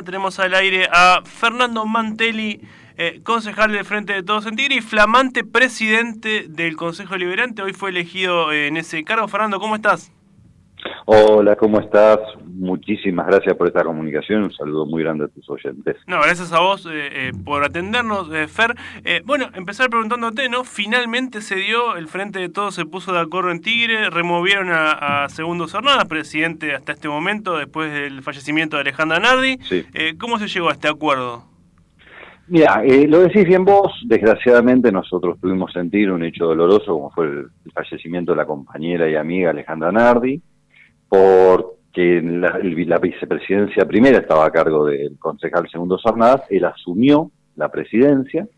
Tenemos al aire a Fernando Mantelli, concejal del Frente de Todos en Tigre y flamante presidente del Consejo Deliberante. Hoy fue elegido en ese cargo. Fernando, ¿cómo estás? Hola, ¿cómo estás? Muchísimas gracias por esta comunicación. Un saludo muy grande a tus oyentes. No, gracias a vos por atendernos, Fer. Bueno, empezar preguntándote, ¿no? Finalmente se dio, el Frente de Todos se puso de acuerdo en Tigre, removieron a Segundo Cernadas, presidente hasta este momento, después del fallecimiento de Alejandra Nardi. Sí. ¿Cómo se llegó a este acuerdo? Mira, lo decís bien vos. Desgraciadamente nosotros tuvimos en Tigre un hecho doloroso, como fue el fallecimiento de la compañera y amiga Alejandra Nardi, porque la vicepresidencia primera estaba a cargo del concejal Segundo Cernadas. Él asumió la presidencia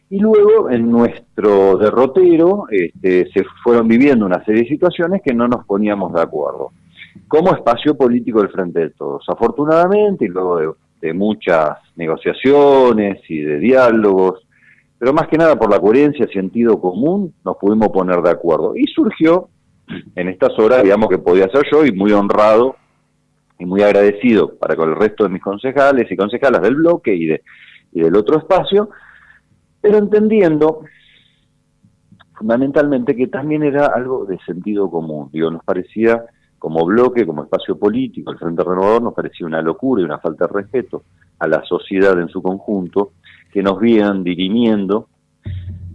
y luego en nuestro derrotero se fueron viviendo una serie de situaciones que no nos poníamos de acuerdo como espacio político del Frente de Todos. Afortunadamente, y luego de muchas negociaciones y de diálogos, pero más que nada por la coherencia, sentido común, nos pudimos poner de acuerdo. Y surgió en estas horas, digamos, que podía ser yo, y muy honrado y muy agradecido para con el resto de mis concejales y concejalas del bloque y del otro espacio, pero entendiendo fundamentalmente que también era algo de sentido común. Digo, nos parecía, como bloque, como espacio político, el Frente Renovador, nos parecía una locura y una falta de respeto a la sociedad en su conjunto, que nos vienen dirimiendo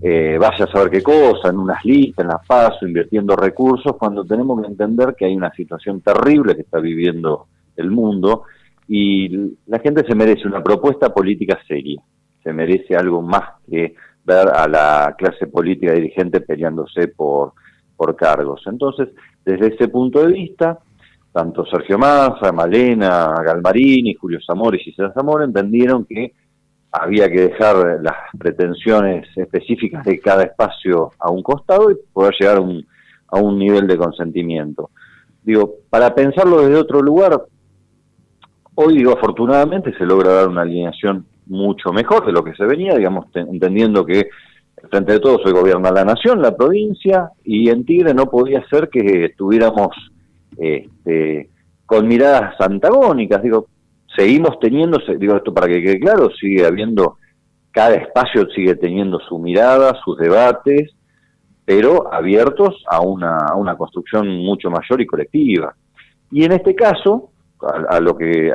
vaya a saber qué cosa, en unas listas, en las PASO, invirtiendo recursos, cuando tenemos que entender que hay una situación terrible que está viviendo el mundo y la gente se merece una propuesta política seria, se merece algo más que ver a la clase política dirigente peleándose por cargos. Entonces, desde ese punto de vista, tanto Sergio Massa, Malena Galmarini, Julio Zamora y Gisela Zamora entendieron que había que dejar las pretensiones específicas de cada espacio a un costado y poder llegar a un nivel de consentimiento. Digo, para pensarlo desde otro lugar, hoy, digo, afortunadamente se logra dar una alineación mucho mejor de lo que se venía, digamos, entendiendo que el Frente de Todos hoy gobierna la nación, la provincia, y en Tigre no podía ser que estuviéramos con miradas antagónicas. Digo, seguimos teniendo, digo esto para que quede claro, sigue habiendo, cada espacio sigue teniendo su mirada, sus debates, pero abiertos a una construcción mucho mayor y colectiva. Y en este caso, a lo que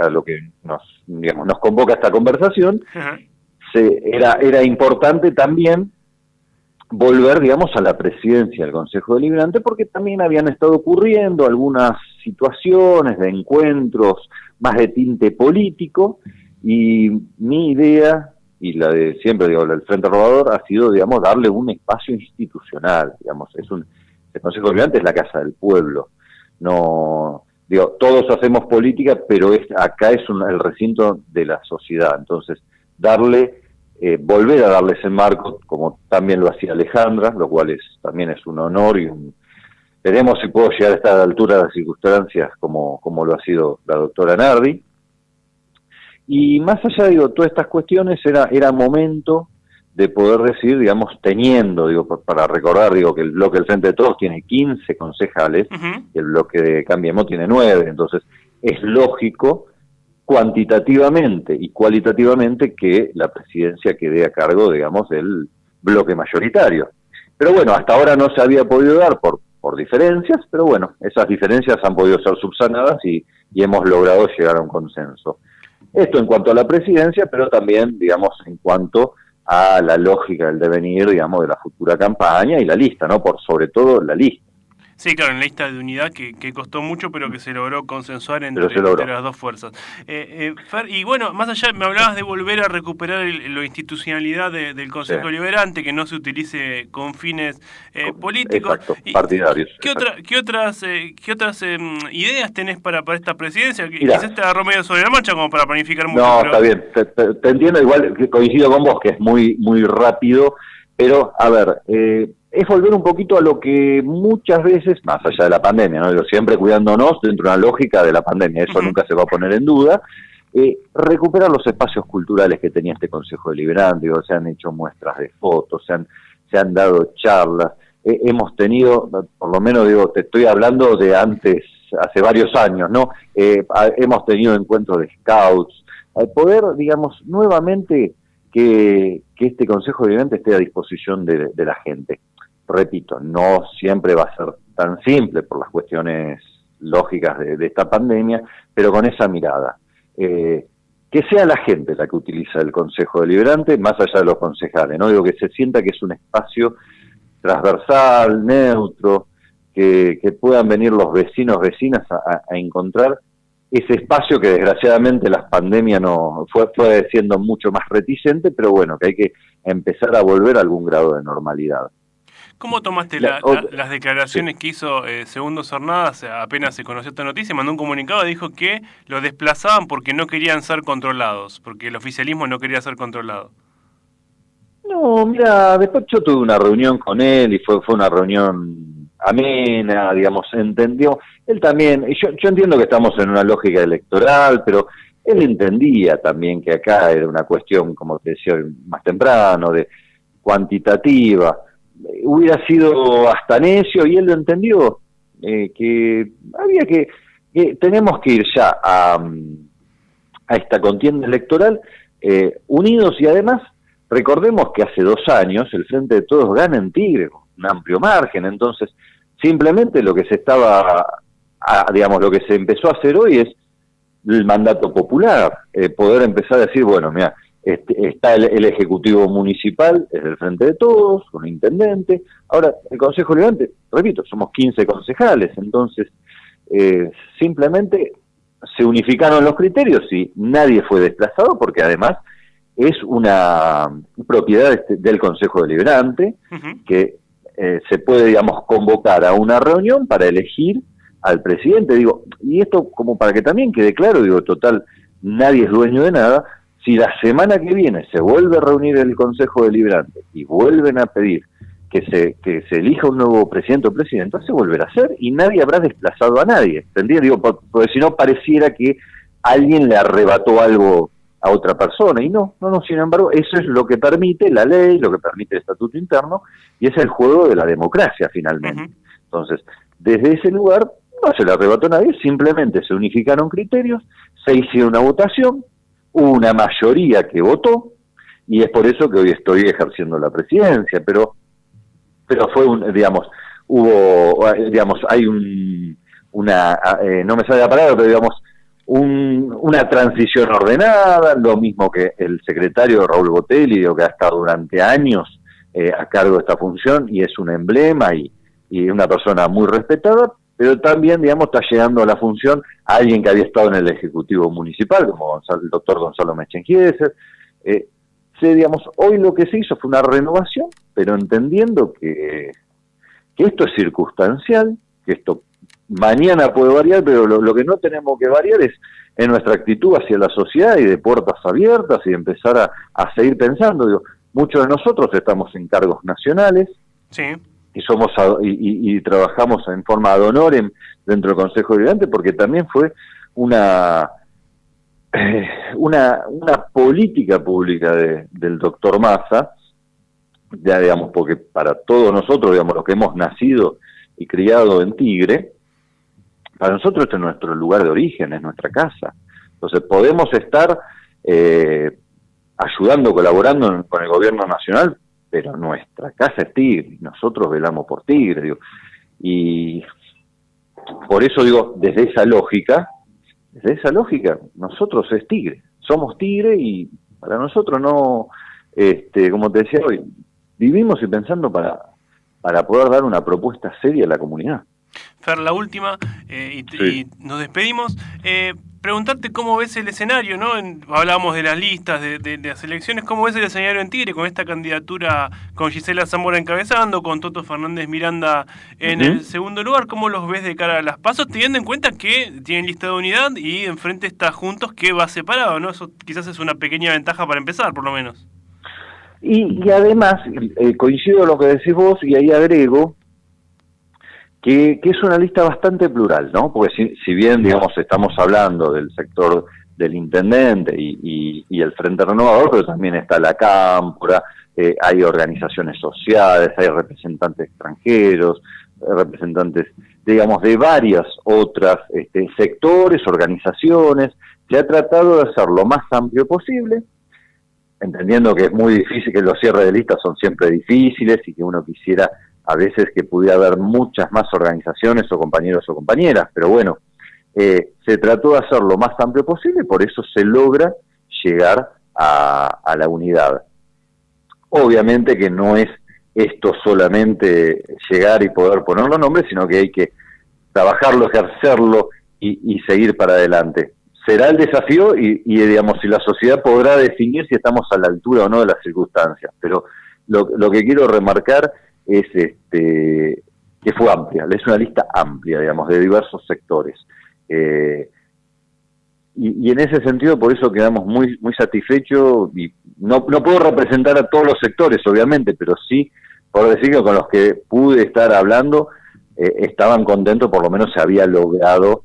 nos convoca esta conversación, era importante también volver, digamos, a la presidencia del Consejo Deliberante, porque también habían estado ocurriendo algunas situaciones de encuentros más de tinte político, y mi idea, y la de siempre, digo, el Frente Renovador, ha sido, digamos, darle un espacio institucional, digamos, el Consejo Deliberante es la casa del pueblo, no, digo, todos hacemos política, pero acá es el recinto de la sociedad, entonces, volver a darle ese marco, como también lo hacía Alejandra, lo cual también es un honor y veremos si puedo llegar a esta altura de las circunstancias como lo ha sido la doctora Nardi. Y más allá, digo, todas estas cuestiones era momento de poder decir, digamos, teniendo, digo, para recordar, digo, que el bloque del Frente de Todos tiene 15 concejales, y el bloque de Cambiemos tiene 9, entonces es lógico cuantitativamente y cualitativamente que la presidencia quede a cargo, digamos, del bloque mayoritario. Pero bueno, hasta ahora no se había podido dar por diferencias, pero bueno, esas diferencias han podido ser subsanadas y hemos logrado llegar a un consenso. Esto en cuanto a la presidencia, pero también, digamos, en cuanto a la lógica del devenir, digamos, de la futura campaña y la lista, ¿no? Por sobre todo la lista. Sí, claro, en la lista de unidad que costó mucho, pero que se logró consensuar entre las dos fuerzas. Fer, y bueno, más allá, me hablabas de volver a recuperar la institucionalidad del Consejo Deliberante, que no se utilice con fines políticos. Exacto, partidarios. ¿Qué otras ideas tenés para esta presidencia? Quizás te agarró medio sobre la marcha como para planificar mucho. No, está bien, te entiendo, igual que coincido con vos, que es muy, muy rápido, pero, a ver, es volver un poquito a lo que muchas veces, más allá de la pandemia, ¿no? Siempre cuidándonos dentro de una lógica de la pandemia, eso nunca se va a poner en duda, recuperar los espacios culturales que tenía este Consejo Deliberante. Digo, se han hecho muestras de fotos, se han dado charlas, hemos tenido, por lo menos, digo, te estoy hablando de antes, hace varios años, ¿no? Hemos tenido encuentros de scouts, poder, digamos, nuevamente que este Consejo Deliberante esté a disposición de la gente. Repito, no siempre va a ser tan simple por las cuestiones lógicas de esta pandemia, pero con esa mirada. Que sea la gente la que utiliza el Consejo Deliberante, más allá de los concejales, ¿no? Digo, que se sienta que es un espacio transversal, neutro, que puedan venir los vecinos, vecinas a encontrar ese espacio que desgraciadamente las pandemias no fue siendo mucho más reticente, pero bueno, que hay que empezar a volver a algún grado de normalidad. ¿Cómo tomaste las declaraciones que hizo Segundo Zornadas? Apenas se conoció esta noticia, mandó un comunicado y dijo que lo desplazaban porque no querían ser controlados, porque el oficialismo no quería ser controlado. No, mira, después yo tuve una reunión con él y fue una reunión amena, digamos, entendió. Él también, yo entiendo que estamos en una lógica electoral, pero él entendía también que acá era una cuestión, como te decía más temprano, de cuantitativa. Hubiera sido hasta necio, y él lo entendió, que había que tenemos que ir ya a esta contienda electoral unidos, y además recordemos que hace 2 años el Frente de Todos gana en Tigre con un amplio margen. Entonces simplemente lo que se lo que se empezó a hacer hoy es el mandato popular, poder empezar a decir, bueno, mira, está el Ejecutivo Municipal, es del Frente de Todos, con el Intendente. Ahora, el Consejo Deliberante, repito, somos 15 concejales, entonces simplemente se unificaron los criterios y nadie fue desplazado, porque además es una propiedad del Consejo Deliberante, que se puede, digamos, convocar a una reunión para elegir al presidente. Digo, y esto como para que también quede claro, digo, total, nadie es dueño de nada. Si la semana que viene se vuelve a reunir el Consejo Deliberante y vuelven a pedir que se elija un nuevo presidente o presidenta, se volverá a hacer y nadie habrá desplazado a nadie, ¿entendés? Digo, porque si no pareciera que alguien le arrebató algo a otra persona, y no, sin embargo, eso es lo que permite la ley, lo que permite el estatuto interno, y es el juego de la democracia finalmente. Entonces, desde ese lugar no se le arrebató a nadie, simplemente se unificaron criterios, se hizo una votación, hubo una mayoría que votó, y es por eso que hoy estoy ejerciendo la presidencia, pero fue hay una, no me sale la palabra, pero digamos, una transición ordenada, lo mismo que el secretario Raúl Botelli, que ha estado durante años a cargo de esta función, y es un emblema y una persona muy respetada, pero también, digamos, está llegando a la función a alguien que había estado en el Ejecutivo Municipal, como el doctor Gonzalo Meschengiesser. Digamos, hoy lo que se hizo fue una renovación, pero entendiendo que esto es circunstancial, que esto mañana puede variar, pero lo que no tenemos que variar es en nuestra actitud hacia la sociedad, y de puertas abiertas, y empezar a seguir pensando. Digo, muchos de nosotros estamos en cargos nacionales, sí, y somos y trabajamos en forma ad honorem dentro del Consejo Deliberante, porque también fue una política pública del doctor Massa, ya, digamos, porque para todos nosotros, digamos, los que hemos nacido y criado en Tigre, para nosotros este es nuestro lugar de origen, es nuestra casa. Entonces podemos estar ayudando, colaborando con el gobierno nacional, pero nuestra casa es Tigre, y nosotros velamos por Tigre, digo. Y por eso digo, desde esa lógica, nosotros es Tigre, somos Tigre, y para nosotros no, como te decía hoy, vivimos y pensando para poder dar una propuesta seria a la comunidad. Fer, la última, y nos despedimos. Preguntarte cómo ves el escenario, ¿no? Hablábamos de las listas, de las elecciones. ¿Cómo ves el escenario en Tigre con esta candidatura, con Gisela Zamora encabezando, con Toto Fernández Miranda en el segundo lugar? ¿Cómo los ves de cara a las PASO, teniendo en cuenta que tienen lista de unidad y enfrente está Juntos, que va separado, ¿no? Eso quizás es una pequeña ventaja para empezar, por lo menos. Y además, coincido con lo que decís vos, y ahí agrego que es una lista bastante plural, ¿no? Porque si bien, digamos, estamos hablando del sector del intendente y el Frente Renovador, pero también está la Cámpora, hay organizaciones sociales, hay representantes extranjeros, representantes digamos, de varias otras sectores, organizaciones. Se ha tratado de hacer lo más amplio posible, entendiendo que es muy difícil, que los cierres de listas son siempre difíciles y que uno quisiera a veces que pudiera haber muchas más organizaciones o compañeros o compañeras, pero bueno, se trató de hacer lo más amplio posible y por eso se logra llegar a la unidad. Obviamente que no es esto solamente llegar y poder poner los nombres, sino que hay que trabajarlo, ejercerlo y seguir para adelante. Será el desafío y digamos, si la sociedad podrá definir si estamos a la altura o no de las circunstancias, pero lo que quiero remarcar es que fue amplia, es una lista amplia, digamos, de diversos sectores. Y en ese sentido, por eso quedamos muy satisfechos, y no puedo representar a todos los sectores, obviamente, pero sí, por decir que con los que pude estar hablando, estaban contentos, por lo menos se había logrado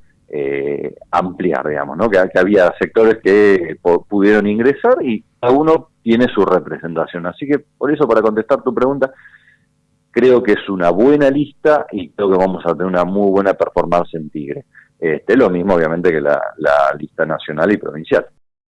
ampliar, digamos, ¿no? Que había sectores que pudieron ingresar y cada uno tiene su representación. Así que, por eso, para contestar tu pregunta, creo que es una buena lista y creo que vamos a tener una muy buena performance en Tigre. Lo mismo, obviamente, que la lista nacional y provincial.